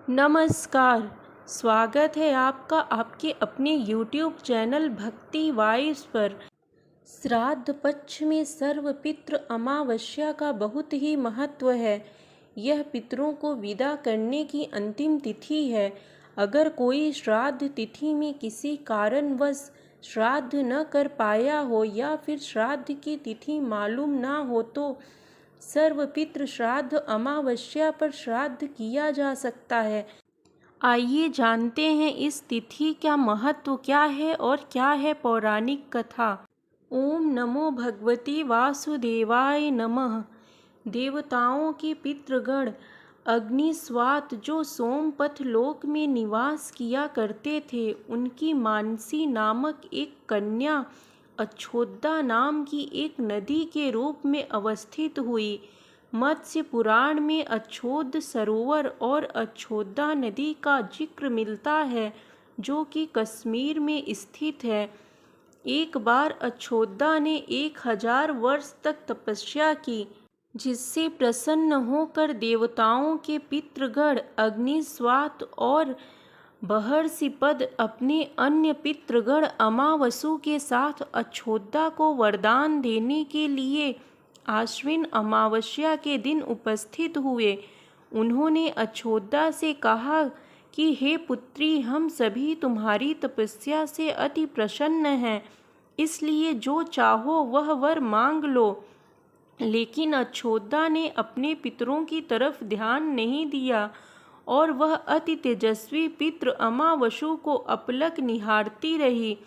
नमस्कार। स्वागत है आपका आपके अपने YouTube चैनल भक्ति वाइब्स पर। श्राद्ध पक्ष में सर्वपितृ अमावस्या का बहुत ही महत्व है। यह पितरों को विदा करने की अंतिम तिथि है। अगर कोई श्राद्ध तिथि में किसी कारणवश श्राद्ध न कर पाया हो या फिर श्राद्ध की तिथि मालूम ना हो तो सर्वपितृ श्राद्ध अमावस्या पर श्राद्ध किया जा सकता है। आइए जानते हैं इस तिथि का महत्व क्या है और क्या है पौराणिक कथा। ओम नमो भगवती वासुदेवाय नमः। देवताओं के पितृगण अग्निस्वात जो सोमपथ लोक में निवास किया करते थे, उनकी मानसी नामक एक कन्या अच्छोदा नाम की एक नदी के रूप में अवस्थित हुई। मत्स्य पुराण में अच्छोद सरोवर और अच्छोदा नदी का जिक्र मिलता है, जो कि कश्मीर में स्थित है। एक बार अच्छोदा ने 1000 वर्ष तक तपस्या की, जिससे प्रसन्न होकर देवताओं के पितृगण अग्निस्वात और बहर्षिपद अपने अन्य पितृगण अमावसु के साथ अच्छोदा को वरदान देने के लिए आश्विन अमावस्या के दिन उपस्थित हुए। उन्होंने अच्छोदा से कहा कि हे पुत्री, हम सभी तुम्हारी तपस्या से अति प्रसन्न हैं, इसलिए जो चाहो वह वर मांग लो। लेकिन अच्छोदा ने अपने पितरों की तरफ ध्यान नहीं दिया और वह अति तेजस्वी पितृ अमावसु को अपलक निहारती रही।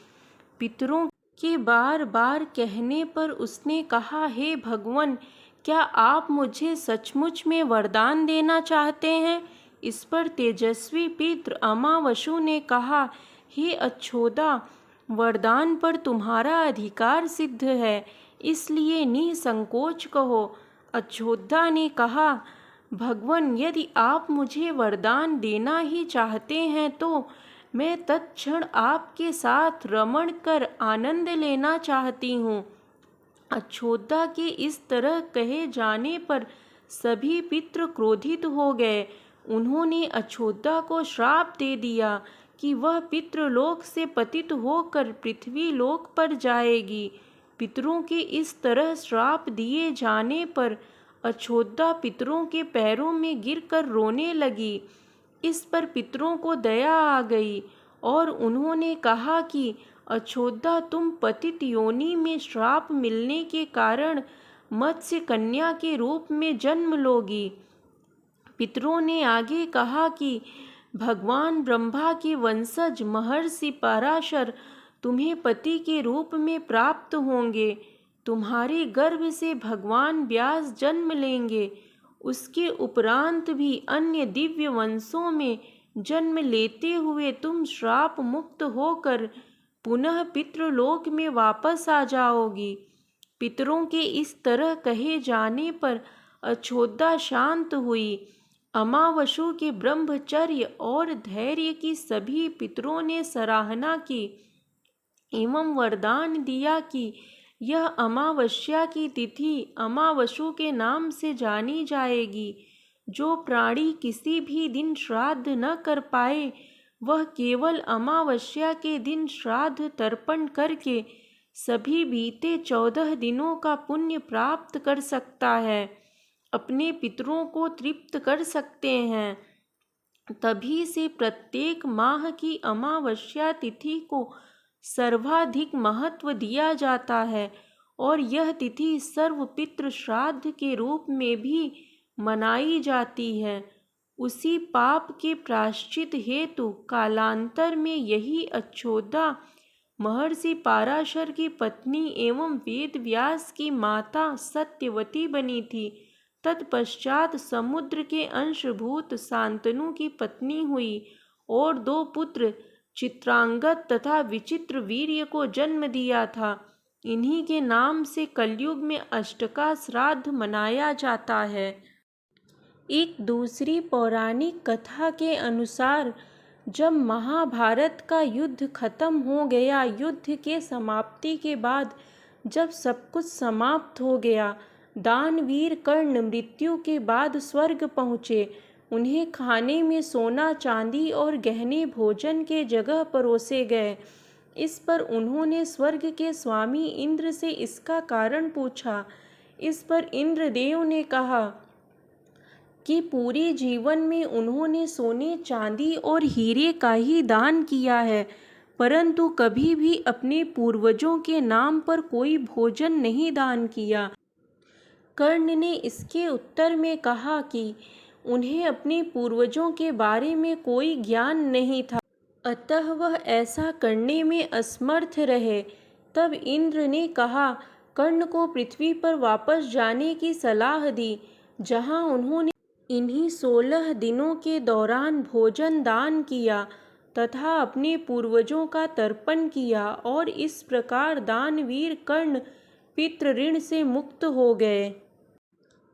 पितरों के बार बार कहने पर उसने कहा, हे भगवान, क्या आप मुझे सचमुच में वरदान देना चाहते हैं? इस पर तेजस्वी पितृ अमावसु ने कहा, हे अच्छोदा, वरदान पर तुम्हारा अधिकार सिद्ध है, इसलिए निसंकोच कहो। अच्छोदा ने कहा, भगवान, यदि आप मुझे वरदान देना ही चाहते हैं तो मैं तत्क्षण आपके साथ रमण कर आनंद लेना चाहती हूँ। अच्छोदा के इस तरह कहे जाने पर सभी पितृ क्रोधित हो गए। उन्होंने अच्छोदा को श्राप दे दिया कि वह पितृलोक से पतित होकर पृथ्वी लोक पर जाएगी। पितरों के इस तरह श्राप दिए जाने पर अच्छोदा पितरों के पैरों में गिरकर रोने लगी। इस पर पितरों को दया आ गई और उन्होंने कहा कि अच्छोदा, तुम पतित योनि में श्राप मिलने के कारण मत्स्य कन्या के रूप में जन्म लोगी। पितरों ने आगे कहा कि भगवान ब्रह्मा के वंशज महर्षि पराशर तुम्हें पति के रूप में प्राप्त होंगे। तुम्हारे गर्भ से भगवान व्यास जन्म लेंगे। उसके उपरांत भी अन्य दिव्य वंशों में जन्म लेते हुए तुम श्राप मुक्त होकर पुनः पितृलोक में वापस आ जाओगी। पितरों के इस तरह कहे जाने पर अच्छोदा शांत हुई। अमावसु के ब्रह्मचर्य और धैर्य की सभी पितरों ने सराहना की एवं वरदान दिया कि यह अमावस्या की तिथि अमावसु के नाम से जानी जाएगी। जो प्राणी किसी भी दिन श्राद्ध न कर पाए, वह केवल अमावस्या के दिन श्राद्ध तर्पण करके सभी बीते 14 दिनों का पुण्य प्राप्त कर सकता है, अपने पितरों को तृप्त कर सकते हैं। तभी से प्रत्येक माह की अमावस्या तिथि को सर्वाधिक महत्व दिया जाता है और यह तिथि सर्वपितृ श्राद्ध के रूप में भी मनाई जाती है। उसी पाप के प्रायश्चित हेतु कालांतर में यही अच्छोदा महर्षि पराशर की पत्नी एवं वेद व्यास की माता सत्यवती बनी थी। तत्पश्चात समुद्र के अंशभूत शांतनु की पत्नी हुई और 2 पुत्र चित्रांगद तथा विचित्र वीर्य को जन्म दिया था। इन्हीं के नाम से कलयुग में अष्टका श्राद्ध मनाया जाता है। एक दूसरी पौराणिक कथा के अनुसार जब महाभारत का युद्ध खत्म हो गया, युद्ध के समाप्ति के बाद जब सब कुछ समाप्त हो गया, दानवीर कर्ण मृत्यु के बाद स्वर्ग पहुँचे। उन्हें खाने में सोना चांदी और गहने भोजन के जगह परोसे गए। इस पर उन्होंने स्वर्ग के स्वामी इंद्र से इसका कारण पूछा। इस पर इंद्रदेव ने कहा कि पूरे जीवन में उन्होंने सोने चांदी और हीरे का ही दान किया है, परंतु कभी भी अपने पूर्वजों के नाम पर कोई भोजन नहीं दान किया। कर्ण ने इसके उत्तर में कहा कि उन्हें अपने पूर्वजों के बारे में कोई ज्ञान नहीं था, अतः वह ऐसा करने में असमर्थ रहे। तब इंद्र ने कहा, कर्ण को पृथ्वी पर वापस जाने की सलाह दी, जहां उन्होंने इन्हीं 16 दिनों के दौरान भोजन दान किया तथा अपने पूर्वजों का तर्पण किया, और इस प्रकार दानवीर कर्ण पितृ ऋण से मुक्त हो गए।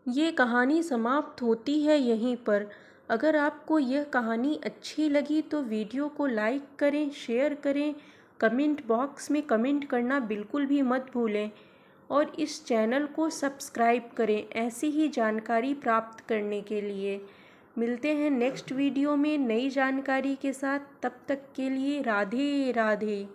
ये कहानी समाप्त होती है यहीं पर। अगर आपको यह कहानी अच्छी लगी तो वीडियो को लाइक करें, शेयर करें, कमेंट बॉक्स में कमेंट करना बिल्कुल भी मत भूलें, और इस चैनल को सब्सक्राइब करें ऐसी ही जानकारी प्राप्त करने के लिए। मिलते हैं नेक्स्ट वीडियो में नई जानकारी के साथ। तब तक के लिए राधे राधे।